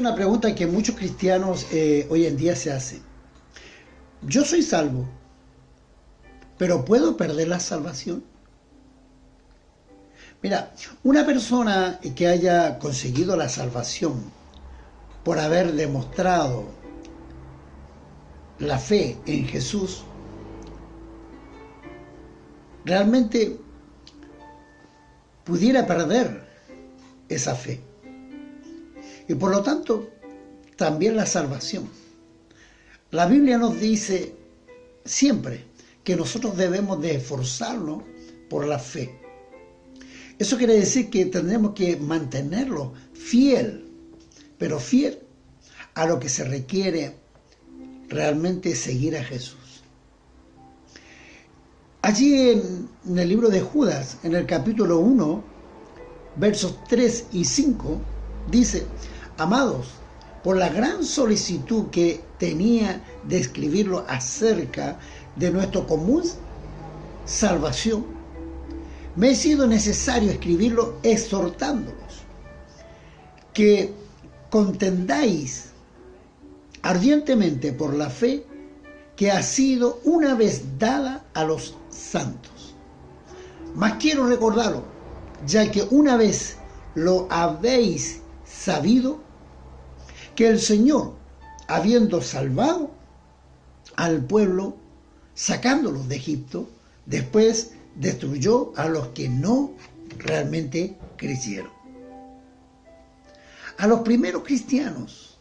Una pregunta que muchos cristianos hoy en día se hacen. Yo soy salvo, pero ¿puedo perder la salvación? Mira, una persona que haya conseguido la salvación por haber demostrado la fe en Jesús, realmente pudiera perder esa fe. Y por lo tanto, también la salvación. La Biblia nos dice siempre que nosotros debemos de esforzarnos por la fe. Eso quiere decir que tendremos que mantenerlo fiel, pero fiel a lo que se requiere realmente seguir a Jesús. Allí en el libro de Judas, en el capítulo 1, versos 3 y 5, dice: amados, por la gran solicitud que tenía de escribirlo acerca de nuestra común salvación, me ha sido necesario escribirlo exhortándolos que contendáis ardientemente por la fe que ha sido una vez dada a los santos. Mas quiero recordaros, ya que una vez lo habéis sabido, que el Señor, habiendo salvado al pueblo, sacándolos de Egipto, después destruyó a los que no realmente creyeron. A los primeros cristianos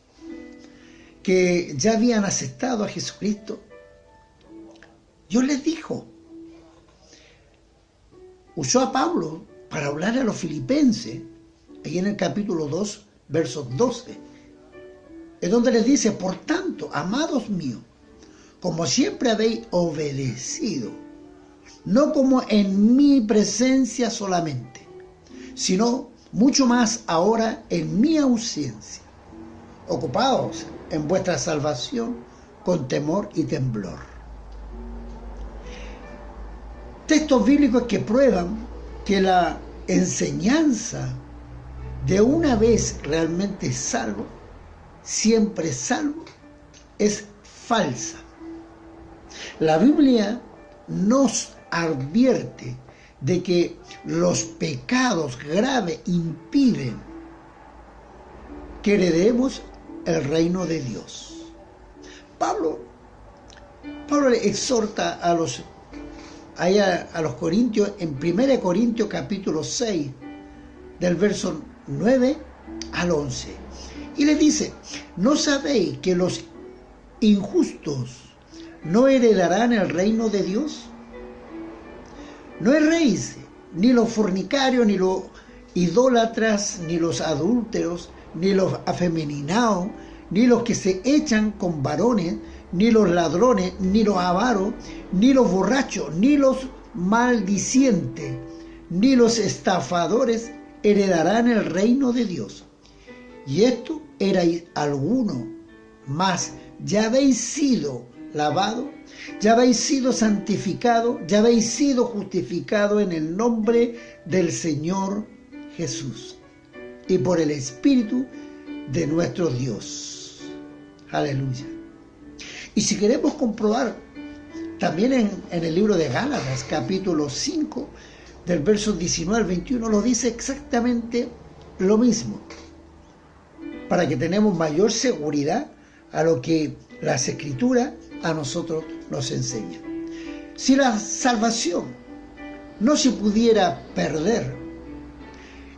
que ya habían aceptado a Jesucristo, Dios les dijo, usó a Pablo para hablar a los filipenses, ahí en el capítulo 2, versos 12, es donde les dice: por tanto, amados míos, como siempre habéis obedecido, no como en mi presencia solamente, sino mucho más ahora en mi ausencia, ocupados en vuestra salvación con temor y temblor. Textos bíblicos que prueban que la enseñanza de una vez realmente salvo, siempre salvo, es falsa. La Biblia nos advierte de que los pecados graves impiden que heredemos el reino de Dios. Pablo le exhorta a los corintios en 1 Corintios capítulo 6, del verso 9 al 11. Y le dice: ¿no sabéis que los injustos no heredarán el reino de Dios? No erréis, ni los fornicarios, ni los idólatras, ni los adúlteros, ni los afeminados, ni los que se echan con varones, ni los ladrones, ni los avaros, ni los borrachos, ni los maldicientes, ni los estafadores heredarán el reino de Dios. Y esto erais alguno, mas ya habéis sido lavado, ya habéis sido santificado, ya habéis sido justificado en el nombre del Señor Jesús y por el Espíritu de nuestro Dios. Aleluya. Y si queremos comprobar, también en el libro de Gálatas, capítulo 5, del verso 19 al 21, lo dice exactamente lo mismo, para que tenemos mayor seguridad a lo que las Escrituras a nosotros nos enseñan. Si la salvación no se pudiera perder,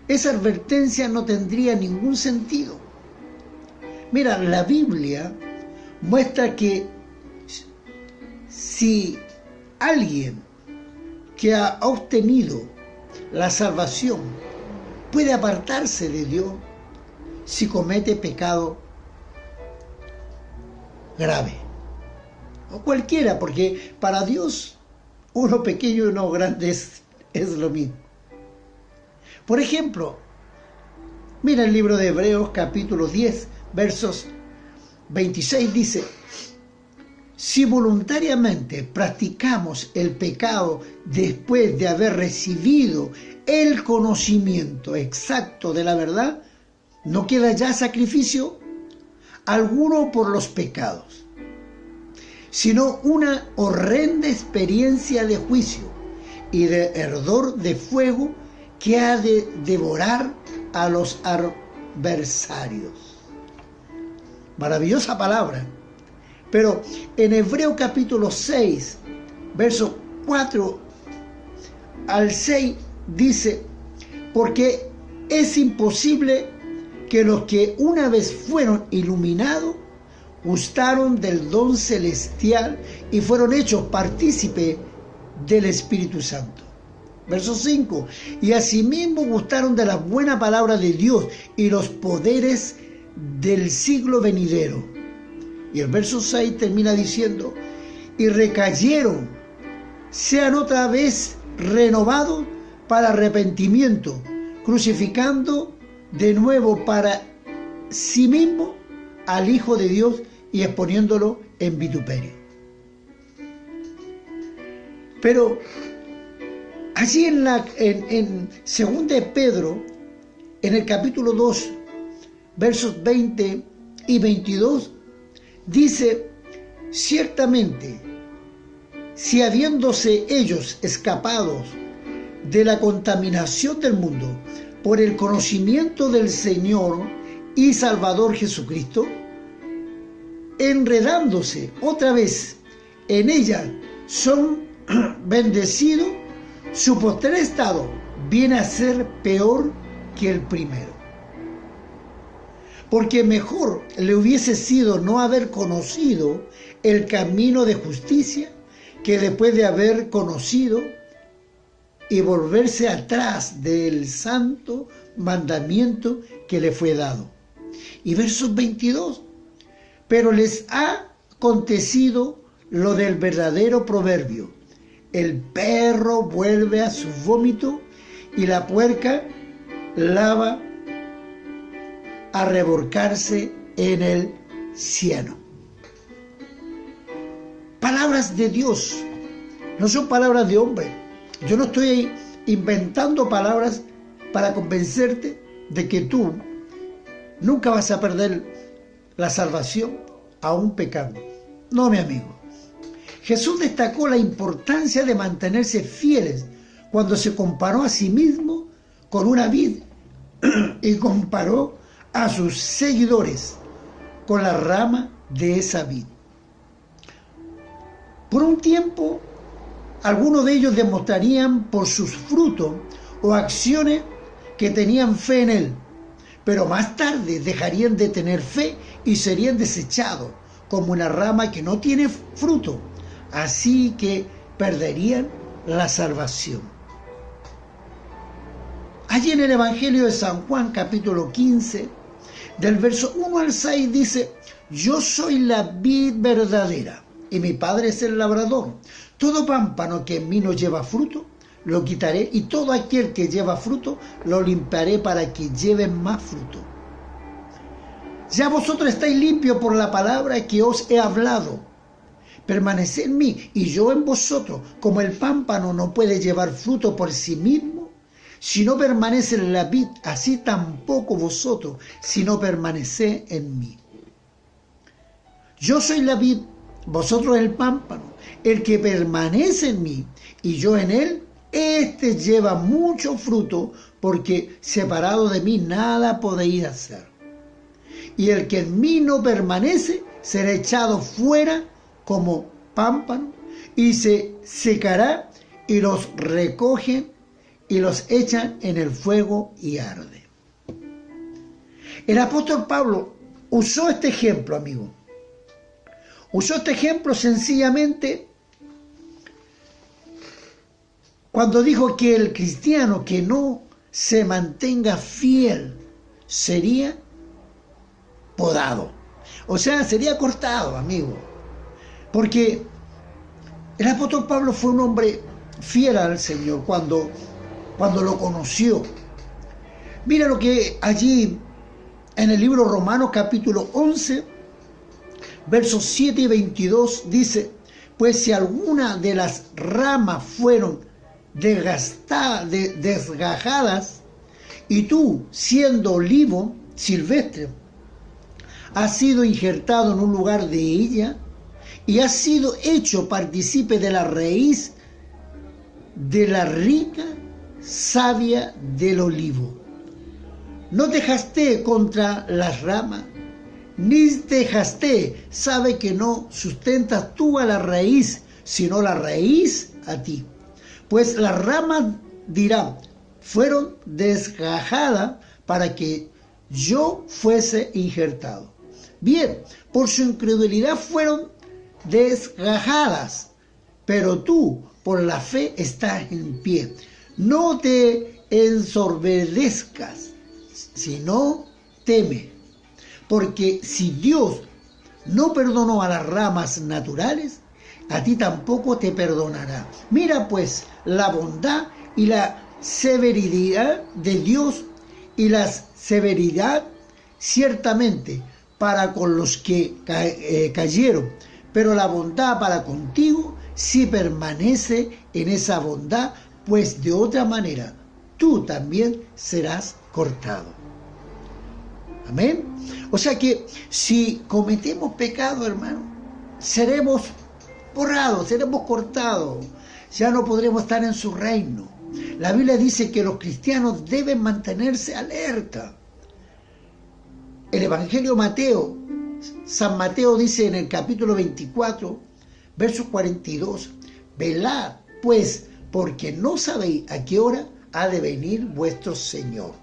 esa advertencia no tendría ningún sentido. Mira, la Biblia muestra que si alguien que ha obtenido la salvación puede apartarse de Dios si comete pecado grave, o cualquiera, porque para Dios uno pequeño y uno grande es lo mismo. Por ejemplo, mira el libro de Hebreos capítulo 10, versos 26, dice: si voluntariamente practicamos el pecado después de haber recibido el conocimiento exacto de la verdad, ¿no queda ya sacrificio alguno por los pecados, sino una horrenda experiencia de juicio y de ardor de fuego que ha de devorar a los adversarios. Maravillosa palabra. Pero en Hebreo capítulo 6, versos 4 al 6 dice: porque es imposible que los que una vez fueron iluminados gustaron del don celestial y fueron hechos partícipes del Espíritu Santo. Verso 5: y asimismo gustaron de la buena palabra de Dios y los poderes del siglo venidero. Y el verso 6 termina diciendo: y recayeron, sean otra vez renovados para arrepentimiento, crucificando de nuevo para sí mismo al Hijo de Dios y exponiéndolo en vituperio. Pero allí en 2 de Pedro, en el capítulo 2, versos 20 y 22, dice: ciertamente, si habiéndose ellos escapado de la contaminación del mundo por el conocimiento del Señor y Salvador Jesucristo, enredándose otra vez en ella, son bendecidos, su postrer estado viene a ser peor que el primero. Porque mejor le hubiese sido no haber conocido el camino de justicia que después de haber conocido y volverse atrás del santo mandamiento que le fue dado. Y versos 22: pero les ha acontecido lo del verdadero proverbio: el perro vuelve a su vómito y la puerca lava a revolcarse en el cieno. Palabras de Dios, no son palabras de hombre. Yo no estoy inventando palabras para convencerte de que tú nunca vas a perder la salvación aún pecando. No, mi amigo. Jesús destacó la importancia de mantenerse fieles cuando se comparó a sí mismo con una vid y comparó a sus seguidores con la rama de esa vid. Por un tiempo, algunos de ellos demostrarían por sus frutos o acciones que tenían fe en Él, pero más tarde dejarían de tener fe y serían desechados como una rama que no tiene fruto, así que perderían la salvación. Allí en el Evangelio de San Juan, capítulo 15, del verso 1 al 6 dice: yo soy la vid verdadera y mi Padre es el labrador. Todo pámpano que en mí no lleva fruto, lo quitaré, y todo aquel que lleva fruto, lo limpiaré para que lleven más fruto. Ya vosotros estáis limpios por la palabra que os he hablado. Permaneced en mí y yo en vosotros. Como el pámpano no puede llevar fruto por sí mismo, si no permanece en la vid, así tampoco vosotros, si no permaneced en mí. Yo soy la vid, vosotros el pámpano. El que permanece en mí y yo en él, éste lleva mucho fruto, porque separado de mí nada podéis hacer. Y el que en mí no permanece será echado fuera como pámpano y se secará, y los recogen y los echan en el fuego y arde. El apóstol Pablo usó este ejemplo, amigo. Usó este ejemplo sencillamente cuando dijo que el cristiano que no se mantenga fiel sería podado. O sea, sería cortado, amigo. Porque el apóstol Pablo fue un hombre fiel al Señor cuando lo conoció. Mira lo que allí en el libro Romanos capítulo 11, versos 7 y 22 dice: pues si alguna de las ramas fueron desgajadas, y tú, siendo olivo silvestre, has sido injertado en un lugar de ella y has sido hecho partícipe de la raíz de la rica savia del olivo. No dejaste contra las ramas, ni dejaste, sabe que no sustentas tú a la raíz, sino la raíz a ti. Pues las ramas dirán, fueron desgajadas para que yo fuese injertado. Bien, por su incredulidad fueron desgajadas, pero tú por la fe estás en pie. No te ensoberbezcas, sino teme. Porque si Dios no perdonó a las ramas naturales, a ti tampoco te perdonará. Mira pues la bondad y la severidad de Dios y la severidad ciertamente para con los que cayeron, pero la bondad para contigo si permanece en esa bondad, pues de otra manera tú también serás cortado. Amén. O sea que si cometemos pecado, hermano, seremos borrados, seremos cortados, ya no podremos estar en su reino. La Biblia dice que los cristianos deben mantenerse alerta. El Evangelio Mateo, San Mateo dice en el capítulo 24, verso 42, velad pues, porque no sabéis a qué hora ha de venir vuestro Señor.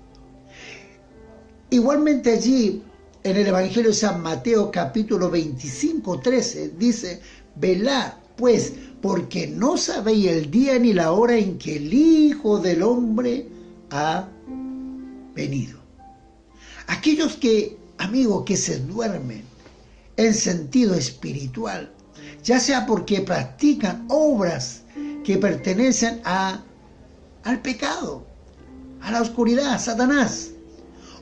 Igualmente allí, en el Evangelio de San Mateo, capítulo 25, 13, dice, velad pues, porque no sabéis el día ni la hora en que el Hijo del Hombre ha venido. Aquellos que, amigos, que se duermen en sentido espiritual, ya sea porque practican obras que pertenecen al pecado, a la oscuridad, a Satanás,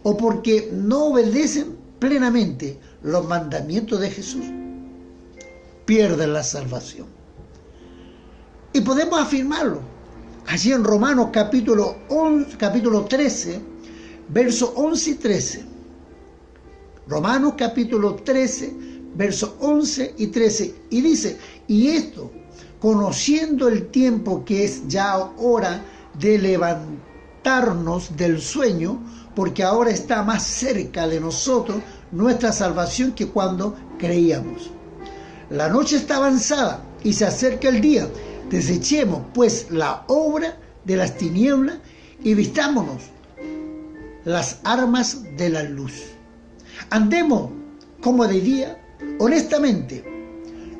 o porque no obedecen plenamente los mandamientos de Jesús, pierden la salvación. Y podemos afirmarlo allí en Romanos capítulo 13, versos 11 y 13. Romanos capítulo 13, versos 11 y 13. Y dice, y esto, conociendo el tiempo que es ya hora de levantarnos del sueño, porque ahora está más cerca de nosotros nuestra salvación que cuando creíamos. La noche está avanzada y se acerca el día. Desechemos pues la obra de las tinieblas y vistámonos las armas de la luz. Andemos como de día, honestamente,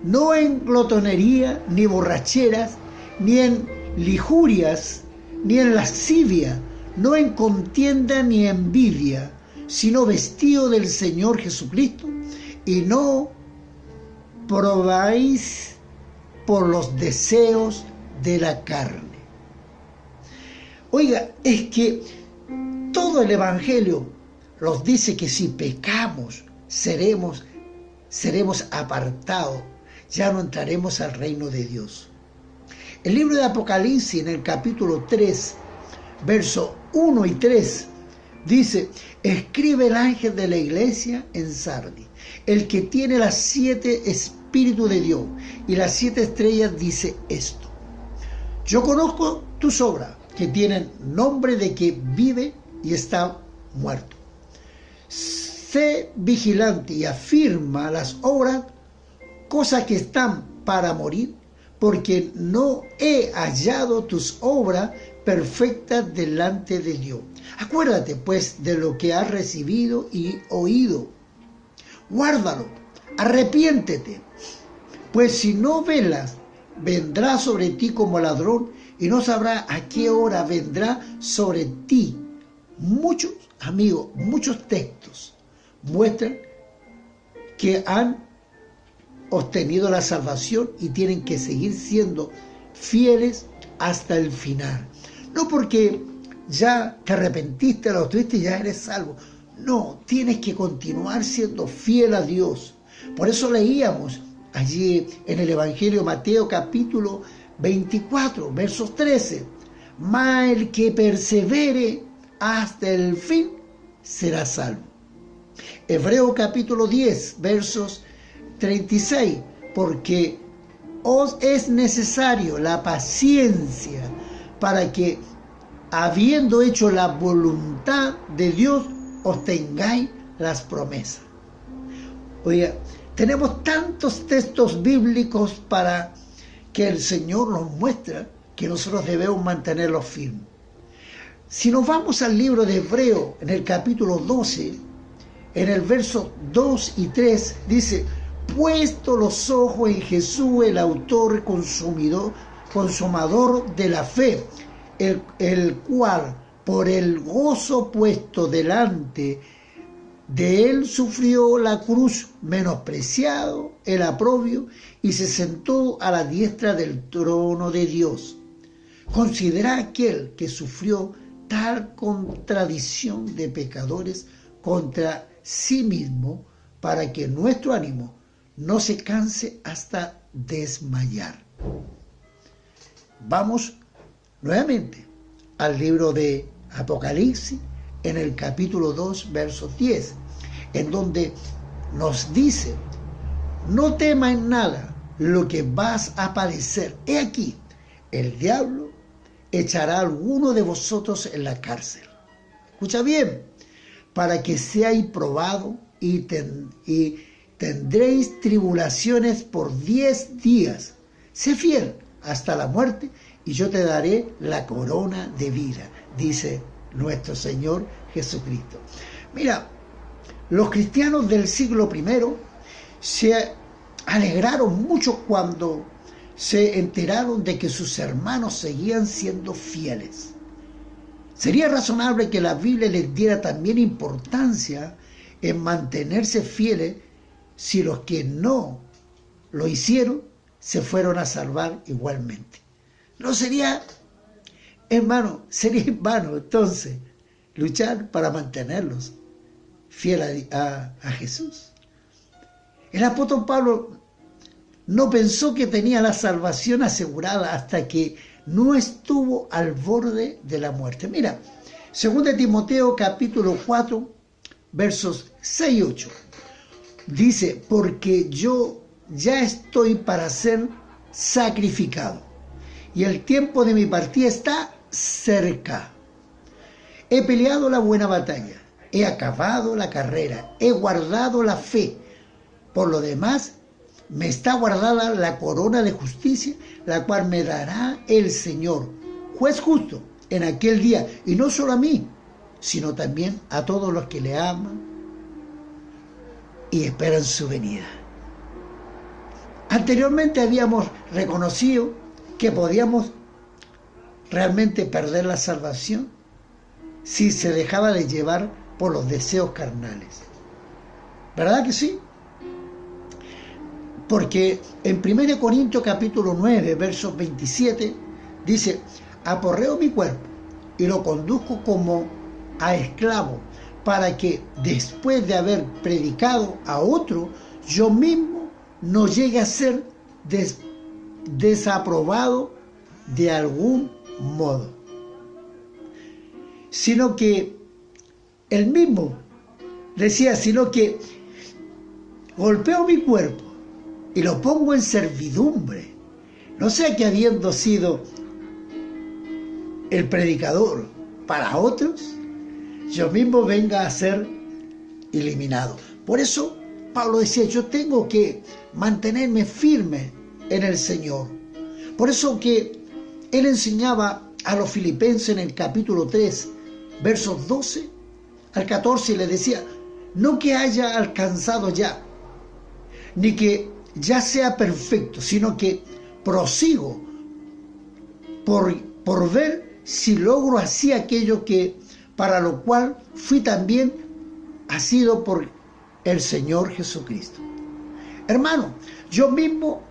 no en glotonería, ni borracheras, ni en lijurias, ni en lascivia, no en contienda ni envidia, sino vestido del Señor Jesucristo, y no probáis por los deseos de la carne. Oiga, es que todo el Evangelio nos dice que si pecamos, seremos apartados, ya no entraremos al reino de Dios. El libro de Apocalipsis, en el capítulo 3, versos 1 y 3, dice, escribe el ángel de la iglesia en Sardis, el que tiene las 7 espíritus de Dios y las 7 estrellas, dice esto: yo conozco tus obras, que tienen nombre de que vive y está muerto. Sé vigilante y afirma las obras, cosas que están para morir, porque no he hallado tus obras perfectas delante de Dios. Acuérdate pues de lo que has recibido y oído. Guárdalo, arrepiéntete, pues si no velas, vendrá sobre ti como ladrón y no sabrá a qué hora vendrá sobre ti. Muchos, amigos, muchos textos muestran que han obtenido la salvación y tienen que seguir siendo fieles hasta el final. No porque ya te arrepentiste, lo tuviste y ya eres salvo. No, tienes que continuar siendo fiel a Dios. Por eso leíamos allí en el Evangelio Mateo capítulo 24, versos 13. Mas el que persevere hasta el fin será salvo. Hebreo capítulo 10, versos 36, porque os es necesario la paciencia para que, habiendo hecho la voluntad de Dios, obtengáis las promesas. Oiga, tenemos tantos textos bíblicos para que el Señor nos muestra que nosotros debemos mantenerlos firmes. Si nos vamos al libro de Hebreo, en el capítulo 12, en el verso 2 y 3, dice: puesto los ojos en Jesús, el autor consumador de la fe, el cual por el gozo puesto delante de él sufrió la cruz, menospreciado el oprobio, y se sentó a la diestra del trono de Dios. Considera aquel que sufrió tal contradicción de pecadores contra sí mismo, para que nuestro ánimo no se canse hasta desmayar. Vamos nuevamente al libro de Apocalipsis, en el capítulo 2, verso 10, en donde nos dice: no temas nada lo que vas a padecer. He aquí, el diablo echará a alguno de vosotros en la cárcel. Escucha bien: para que seáis probados y tendréis tribulaciones por 10 días. Sé fiel hasta la muerte y yo te daré la corona de vida, dice nuestro Señor Jesucristo. Mira, los cristianos del siglo I se alegraron mucho cuando se enteraron de que sus hermanos seguían siendo fieles. Sería razonable que la Biblia les diera también importancia en mantenerse fieles si los que no lo hicieron se fueron a salvar igualmente. No sería, hermano, sería en vano entonces luchar para mantenerlos fieles a Jesús. El apóstol Pablo no pensó que tenía la salvación asegurada hasta que no estuvo al borde de la muerte. Mira, 2 Timoteo capítulo 4, versos 6 y 8. Dice: porque yo ya estoy para ser sacrificado, y el tiempo de mi partida está cerca. He peleado la buena batalla, he acabado la carrera, he guardado la fe. Por lo demás, me está guardada la corona de justicia, la cual me dará el Señor, juez justo, en aquel día, y no solo a mí, sino también a todos los que le aman y esperan su venida. Anteriormente habíamos reconocido que podíamos realmente perder la salvación si se dejaba de llevar por los deseos carnales. ¿Verdad que sí? Porque en 1 Corintios capítulo 9, versos 27, dice: aporreo mi cuerpo y lo conduzco como a esclavo, para que después de haber predicado a otro, yo mismo no llegue a ser desaprobado de algún modo. Sino que él mismo decía, sino que golpeo mi cuerpo y lo pongo en servidumbre, no sea que habiendo sido el predicador para otros, yo mismo venga a ser eliminado. Por eso Pablo decía: yo tengo que mantenerme firme en el Señor. Por eso que él enseñaba a los filipenses en el capítulo 3, versos 12 al 14, y les decía: no que haya alcanzado ya, ni que ya sea perfecto, sino que prosigo por ver si logro así aquello que para lo cual fui también asido por el Señor Jesucristo. Hermano, yo mismo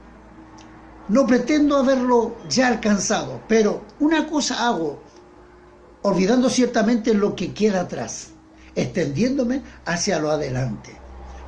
no pretendo haberlo ya alcanzado, pero una cosa hago, olvidando ciertamente lo que queda atrás, extendiéndome hacia lo adelante.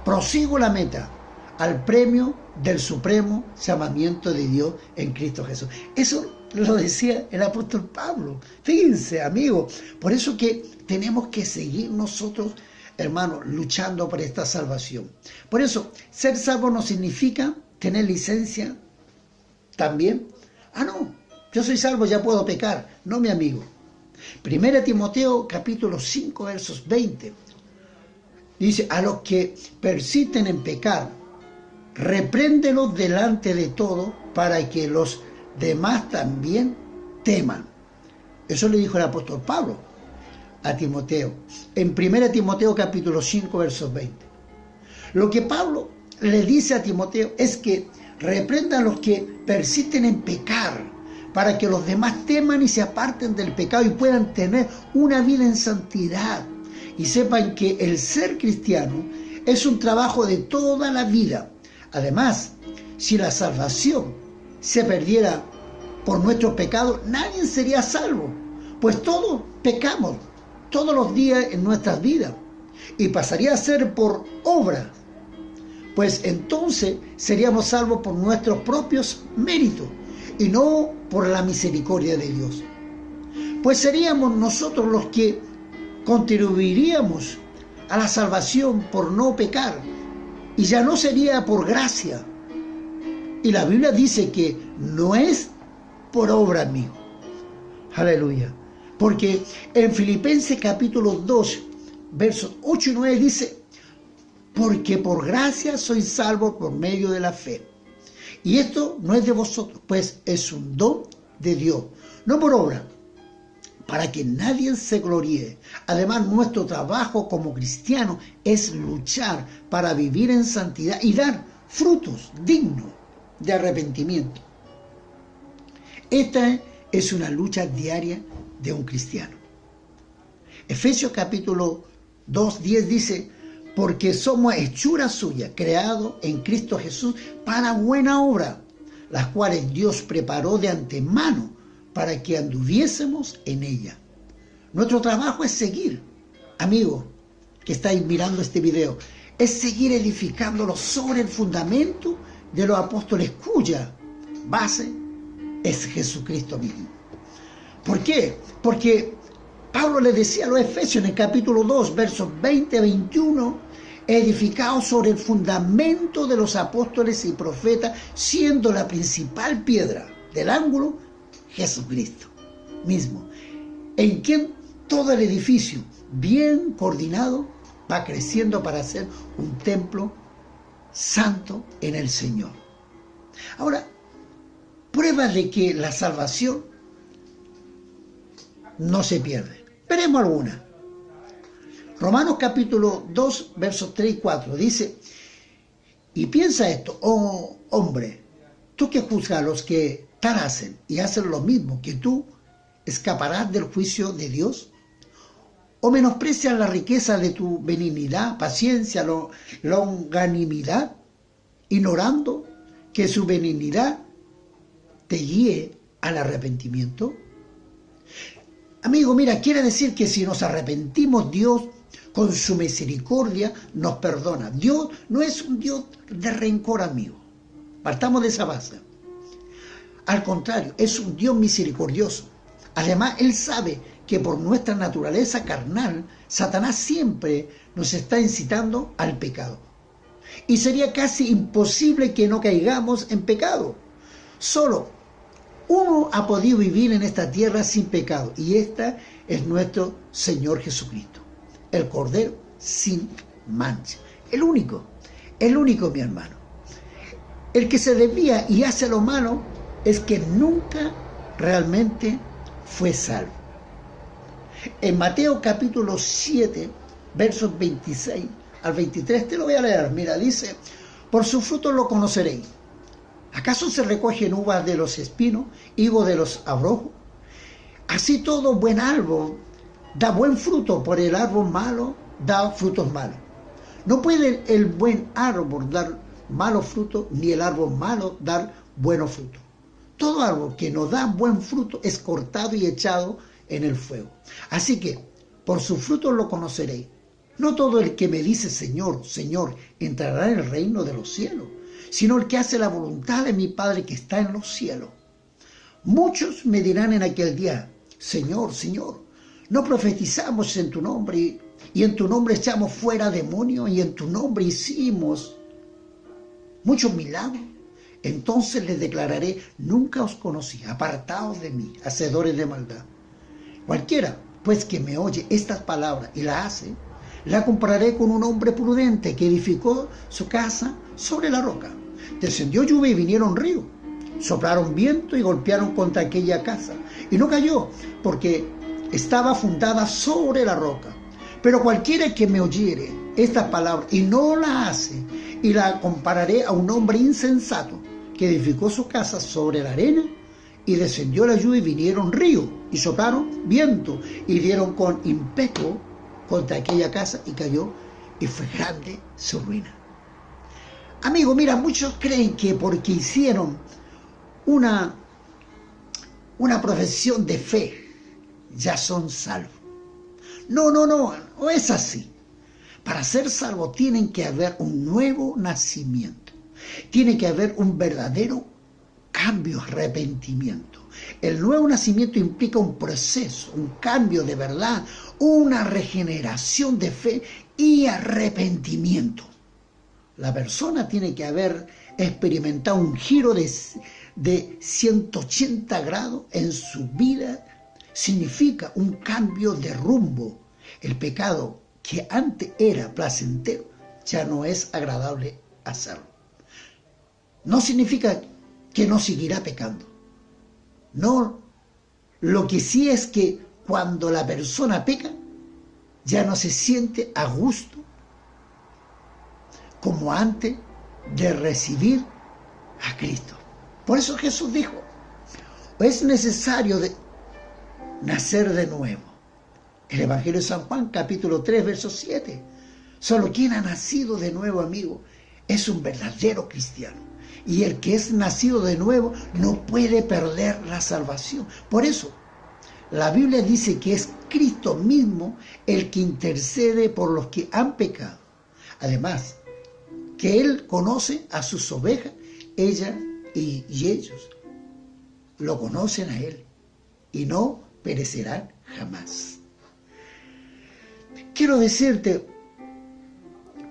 Prosigo la meta, al premio del supremo llamamiento de Dios en Cristo Jesús. Eso lo decía el apóstol Pablo. Fíjense, amigos, por eso que tenemos que seguir nosotros hermano, luchando por esta salvación. Por eso, ser salvo no significa tener licencia también. No, yo soy salvo, ya puedo pecar. No, mi amigo. 1 Timoteo capítulo 5 versos 20. Dice, a los que persisten en pecar, repréndelos delante de todo para que los demás también teman. Eso le dijo el apóstol Pablo a Timoteo, en 1 Timoteo capítulo 5 versos 20. Lo que Pablo le dice a Timoteo es que reprenda a los que persisten en pecar, para que los demás teman y se aparten del pecado y puedan tener una vida en santidad. Y sepan que el ser cristiano es un trabajo de toda la vida. Además, si la salvación se perdiera por nuestros pecados, nadie sería salvo, pues todos pecamos todos los días en nuestras vidas y pasaría a ser por obra, pues entonces seríamos salvos por nuestros propios méritos y no por la misericordia de Dios. Pues seríamos nosotros los que contribuiríamos a la salvación por no pecar y ya no sería por gracia. Y la Biblia dice que no es por obra, amigo. Aleluya. Porque en Filipenses capítulo 2, versos 8 y 9 dice, porque por gracia sois salvos por medio de la fe. Y esto no es de vosotros, pues es un don de Dios, no por obra, para que nadie se gloríe. Además, nuestro trabajo como cristianos es luchar para vivir en santidad y dar frutos dignos de arrepentimiento. Esta es una lucha diaria de un cristiano. Efesios capítulo 2:10 dice, porque somos hechura suya, creados en Cristo Jesús para buena obra, las cuales Dios preparó de antemano para que anduviésemos en ella. Nuestro trabajo es seguir, amigo que estáis mirando este video, es seguir edificándolo sobre el fundamento de los apóstoles cuya base es Jesucristo mismo. ¿Por qué? Porque Pablo le decía a los Efesios en el capítulo 2, versos 20 a 21, edificados sobre el fundamento de los apóstoles y profetas, siendo la principal piedra del ángulo Jesucristo mismo, en quien todo el edificio, bien coordinado, va creciendo para ser un templo santo en el Señor. Ahora, pruebas de que la salvación no se pierde. Veremos algunas. Romanos capítulo 2, versos 3 y 4 dice, y piensa esto, oh hombre, tú que juzgas a los que tal hacen y hacen lo mismo que tú, ¿escaparás del juicio de Dios? ¿O menosprecias la riqueza de tu benignidad, paciencia, longanimidad, ignorando que su benignidad te guíe al arrepentimiento? Amigo, mira, quiere decir que si nos arrepentimos, Dios con su misericordia nos perdona. Dios no es un Dios de rencor, amigo. Partamos de esa base. Al contrario, es un Dios misericordioso. Además, Él sabe que por nuestra naturaleza carnal, Satanás siempre nos está incitando al pecado. Y sería casi imposible que no caigamos en pecado. Solo uno ha podido vivir en esta tierra sin pecado, y este es nuestro Señor Jesucristo, el Cordero sin mancha. El único, mi hermano. El que se desvía y hace lo malo es que nunca realmente fue salvo. En Mateo capítulo 7, versos 26 al 23, te lo voy a leer. Mira, dice, por sus frutos lo conoceréis. ¿Acaso se recogen uvas de los espinos, higo de los abrojos? Así todo buen árbol da buen fruto, por el árbol malo da frutos malos. No puede el buen árbol dar malos frutos, ni el árbol malo dar buenos frutos. Todo árbol que no da buen fruto es cortado y echado en el fuego. Así que, por sus frutos lo conoceréis. No todo el que me dice Señor, Señor, entrará en el reino de los cielos, sino el que hace la voluntad de mi Padre que está en los cielos. Muchos me dirán en aquel día, Señor, Señor, ¿no profetizamos en tu nombre y en tu nombre echamos fuera demonios, y en tu nombre hicimos muchos milagros. Entonces les declararé: nunca os conocí, apartaos de mí, hacedores de maldad. Cualquiera, pues, que me oye estas palabras y la hace, la compararé con un hombre prudente que edificó su casa sobre la roca. Descendió lluvia y vinieron ríos, soplaron viento y golpearon contra aquella casa, y no cayó, porque estaba fundada sobre la roca. Pero cualquiera que me oyere estas palabras y no la hace, y la compararé a un hombre insensato que edificó su casa sobre la arena, y descendió la lluvia y vinieron ríos, y soplaron viento, y dieron con ímpetu contra aquella casa, y cayó, y fue grande su ruina. Amigo, mira, muchos creen que porque hicieron una profesión de fe, ya son salvos. No es así. Para ser salvo tiene que haber un nuevo nacimiento. Tiene que haber un verdadero cambio, arrepentimiento. El nuevo nacimiento implica un proceso, un cambio de verdad, una regeneración de fe y arrepentimiento. La persona tiene que haber experimentado un giro de 180 grados en su vida. Significa un cambio de rumbo. El pecado que antes era placentero ya no es agradable hacerlo. No significa que no seguirá pecando. No, lo que sí es que cuando la persona peca, ya no se siente a gusto como antes de recibir a Cristo. Por eso Jesús dijo: es necesario nacer de nuevo. El Evangelio de San Juan, capítulo 3, verso 7. Solo quien ha nacido de nuevo, amigo, es un verdadero cristiano. Y el que es nacido de nuevo no puede perder la salvación. Por eso, la Biblia dice que es Cristo mismo el que intercede por los que han pecado. Además, que Él conoce a sus ovejas, ellas y ellos lo conocen a Él y no perecerán jamás. Quiero decirte,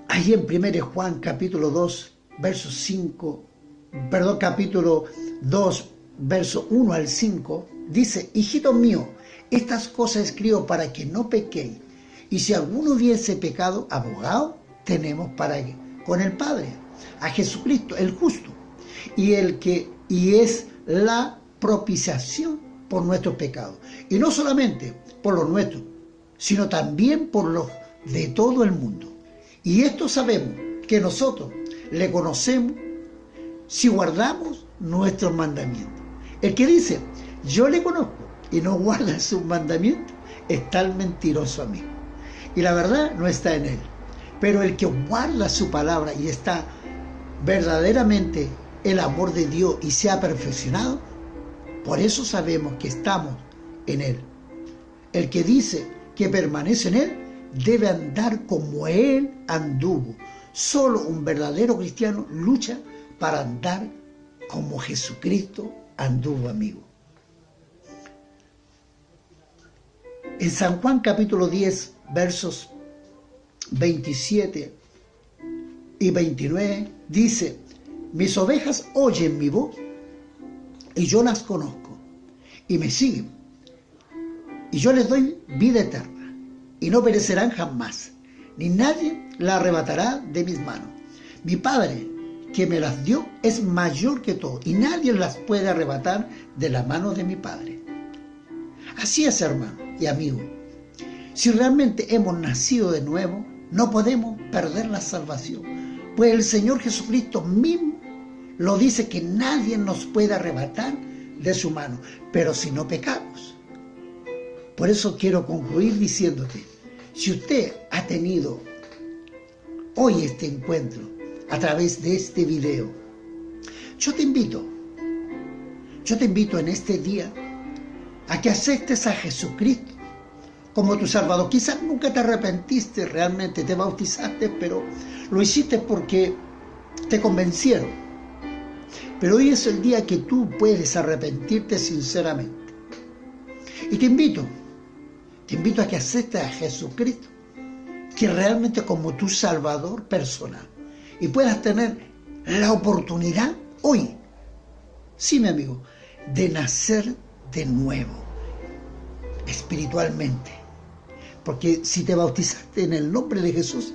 ahí en 1 Juan capítulo 2, capítulo 2, verso 1 al 5, dice: hijitos míos, estas cosas escribo para que no pequéis. Y si alguno hubiese pecado, abogado tenemos con el Padre, a Jesucristo el justo, y es la propiciación por nuestros pecados. Y no solamente por los nuestros, sino también por los de todo el mundo. Y esto sabemos, que nosotros le conocemos si guardamos nuestros mandamientos. El que dice: yo le conozco, y no guarda sus mandamientos, es tal mentiroso amigo. Y la verdad no está en él. Pero el que guarda su palabra y está verdaderamente el amor de Dios y se ha perfeccionado, por eso sabemos que estamos en Él. El que dice que permanece en Él debe andar como Él anduvo. Solo un verdadero cristiano lucha para andar como Jesucristo anduvo, amigo. En San Juan capítulo 10, versos 27 y 29, dice: mis ovejas oyen mi voz, y yo las conozco, y me siguen, y yo les doy vida eterna, y no perecerán jamás, ni nadie la arrebatará de mis manos. Mi Padre, que me las dio, es mayor que todo, y nadie las puede arrebatar de la mano de mi Padre. Así es, hermano y amigo. Si realmente hemos nacido de nuevo, no podemos perder la salvación, pues el Señor Jesucristo mismo lo dice, que nadie nos puede arrebatar de su mano, pero si no pecamos. Por eso quiero concluir diciéndote: si usted ha tenido hoy este encuentro a través de este video, yo te invito en este día a que aceptes a Jesucristo como tu Salvador. Quizás nunca te arrepentiste realmente, te bautizaste, pero lo hiciste porque te convencieron. Pero hoy es el día que tú puedes arrepentirte sinceramente. Y te invito a que aceptes a Jesucristo que realmente como tu Salvador personal y puedas tener la oportunidad hoy, sí, mi amigo, de nacer de nuevo, espiritualmente. Porque si te bautizaste en el nombre de Jesús,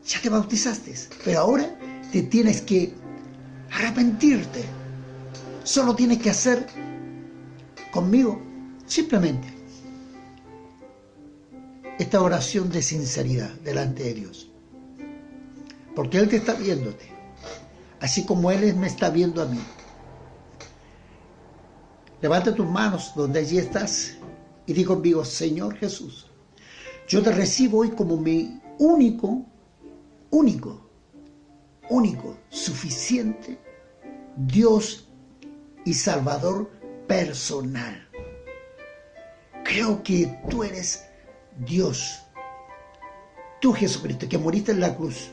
ya te bautizaste, pero ahora te tienes que arrepentirte. Solo tienes que hacer conmigo simplemente esta oración de sinceridad delante de Dios. Porque Él te está viéndote, así como Él me está viendo a mí. Levanta tus manos donde allí estás y di conmigo: Señor Jesús, yo te recibo hoy como mi único, suficiente Dios y Salvador personal. Creo que tú eres Dios, tú Jesucristo, que moriste en la cruz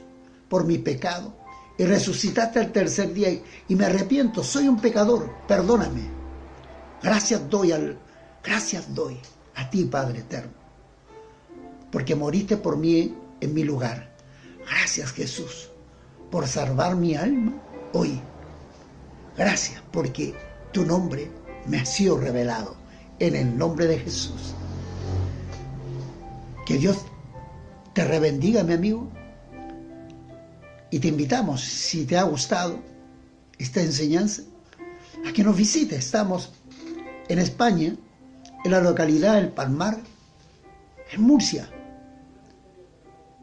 por mi pecado y resucitaste al tercer día, y me arrepiento, soy un pecador, perdóname. Gracias doy a ti, Padre eterno, porque moriste por mí en mi lugar. Gracias, Jesús, por salvar mi alma hoy. Gracias porque tu nombre me ha sido revelado. En el nombre de Jesús. Que Dios te rebendiga, mi amigo. Y te invitamos, si te ha gustado esta enseñanza, a que nos visites. Estamos en España, en la localidad del Palmar, en Murcia,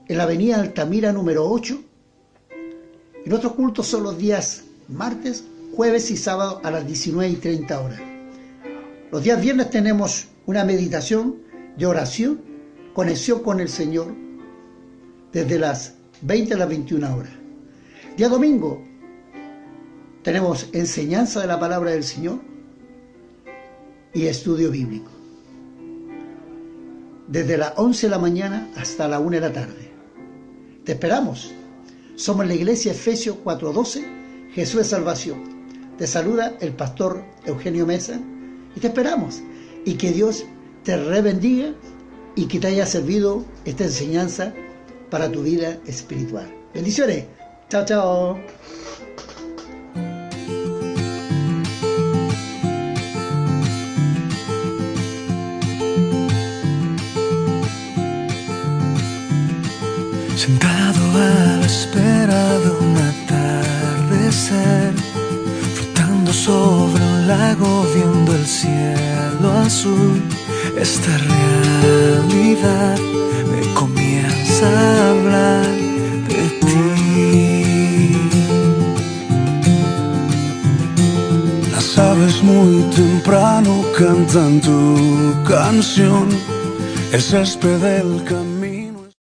en la avenida Altamira número 8. Y nuestros cultos son los días martes, jueves y sábado a las 19:30 horas. Los días viernes tenemos una meditación de oración, conexión con el Señor, desde las 20 a las 21 horas. Día domingo tenemos enseñanza de la palabra del Señor y estudio bíblico, desde las 11 de la mañana hasta la 1 de la tarde. Te esperamos. Somos la iglesia Efesios 4:12, Jesús es salvación. Te saluda el pastor Eugenio Mesa y te esperamos. Y que Dios te rebendiga y que te haya servido esta enseñanza para tu vida espiritual. Bendiciones. Chao, chao. Sentado a la espera de un atardecer, flotando sobre un lago viendo el cielo azul, esta realidad me comienza a hablar de ti. Las aves muy temprano cantan tu canción, el césped del camino